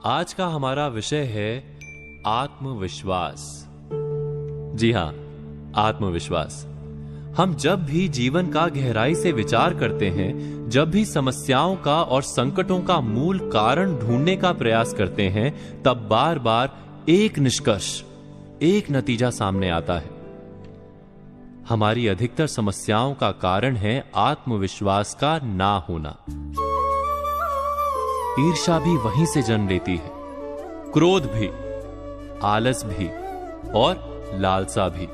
आज का हमारा विषय है आत्मविश्वास। जी हां, आत्मविश्वास। हम जब भी जीवन का गहराई से विचार करते हैं, जब भी समस्याओं का और संकटों का मूल कारण ढूंढने का प्रयास करते हैं, तब बार बार एक निष्कर्ष, एक नतीजा सामने आता है। हमारी अधिकतर समस्याओं का कारण है आत्मविश्वास का ना होना। ईर्ष्या भी वहीं से जन्म लेती है, क्रोध भी, आलस भी और लालसा भी।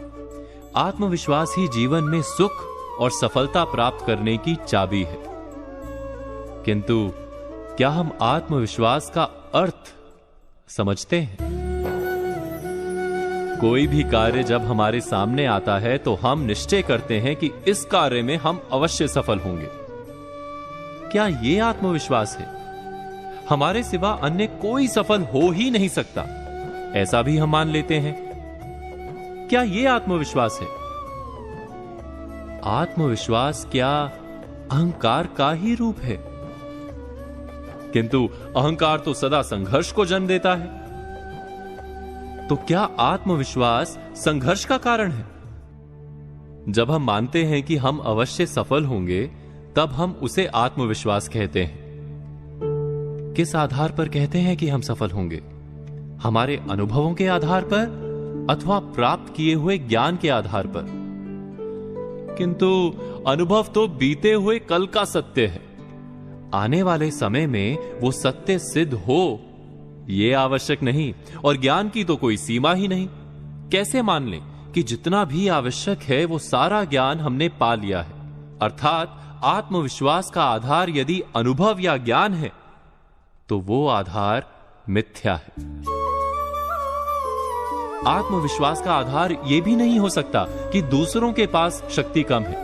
आत्मविश्वास ही जीवन में सुख और सफलता प्राप्त करने की चाबी है। किंतु क्या हम आत्मविश्वास का अर्थ समझते हैं? कोई भी कार्य जब हमारे सामने आता है तो हम निश्चय करते हैं कि इस कार्य में हम अवश्य सफल होंगे। क्या यह आत्मविश्वास है? हमारे सिवा अन्य कोई सफल हो ही नहीं सकता, ऐसा भी हम मान लेते हैं। क्या यह आत्मविश्वास है? आत्मविश्वास क्या अहंकार का ही रूप है? किंतु अहंकार तो सदा संघर्ष को जन्म देता है। तो क्या आत्मविश्वास संघर्ष का कारण है? जब हम मानते हैं कि हम अवश्य सफल होंगे, तब हम उसे आत्मविश्वास कहते हैं। किस आधार पर कहते हैं कि हम सफल होंगे? हमारे अनुभवों के आधार पर अथवा प्राप्त किए हुए ज्ञान के आधार पर? किंतु अनुभव तो बीते हुए कल का सत्य है। आने वाले समय में वो सत्य सिद्ध हो, यह आवश्यक नहीं, और ज्ञान की तो कोई सीमा ही नहीं। कैसे मान लें कि जितना भी आवश्यक है वो सारा ज्ञान हमने पा लिया है? अर्थात आत्मविश्वास का आधार यदि अनुभव या ज्ञान है, तो वो आधार मिथ्या है। आत्मविश्वास का आधार यह भी नहीं हो सकता कि दूसरों के पास शक्ति कम है।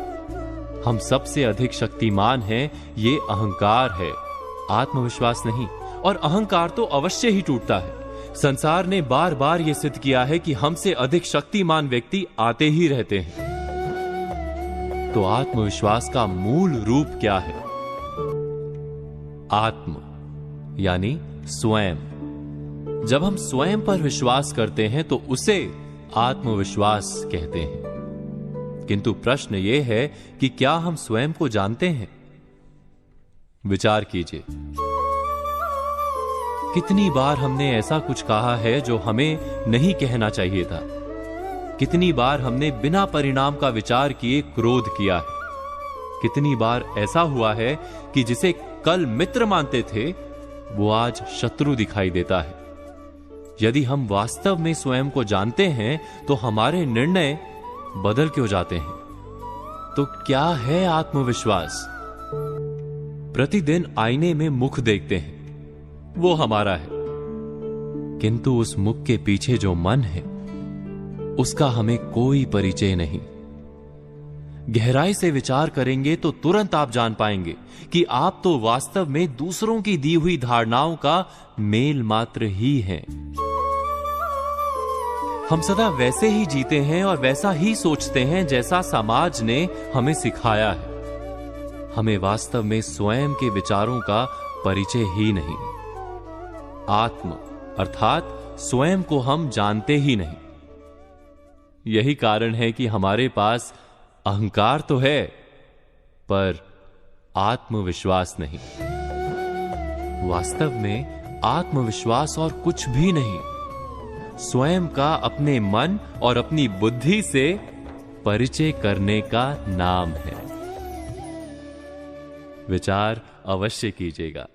हम सबसे अधिक शक्तिमान हैं, ये अहंकार है, आत्मविश्वास नहीं। और अहंकार तो अवश्य ही टूटता है। संसार ने बार बार यह सिद्ध किया है कि हमसे अधिक शक्तिमान व्यक्ति आते ही रहते हैं। तो आत्मविश्वास का मूल रूप क्या है? आत्म यानी स्वयं। जब हम स्वयं पर विश्वास करते हैं तो उसे आत्मविश्वास कहते हैं। किंतु प्रश्न यह है कि क्या हम स्वयं को जानते हैं? विचार कीजिए, कितनी बार हमने ऐसा कुछ कहा है जो हमें नहीं कहना चाहिए था? कितनी बार हमने बिना परिणाम का विचार किए क्रोध किया है? कितनी बार ऐसा हुआ है कि जिसे कल मित्र मानते थे, वो आज शत्रु दिखाई देता है? यदि हम वास्तव में स्वयं को जानते हैं तो हमारे निर्णय बदल क्यों जाते हैं? तो क्या है आत्मविश्वास? प्रतिदिन आईने में मुख देखते हैं, वो हमारा है। किंतु उस मुख के पीछे जो मन है, उसका हमें कोई परिचय नहीं। गहराई से विचार करेंगे तो तुरंत आप जान पाएंगे कि आप तो वास्तव में दूसरों की दी हुई धारणाओं का मेल मात्र ही हैं। हम सदा वैसे ही जीते हैं और वैसा ही सोचते हैं जैसा समाज ने हमें सिखाया है। हमें वास्तव में स्वयं के विचारों का परिचय ही नहीं। आत्म अर्थात स्वयं को हम जानते ही नहीं। यही कारण है कि हमारे पास अहंकार तो है, पर आत्मविश्वास नहीं। वास्तव में आत्मविश्वास और कुछ भी नहीं, स्वयं का अपने मन और अपनी बुद्धि से परिचय करने का नाम है। विचार अवश्य कीजिएगा।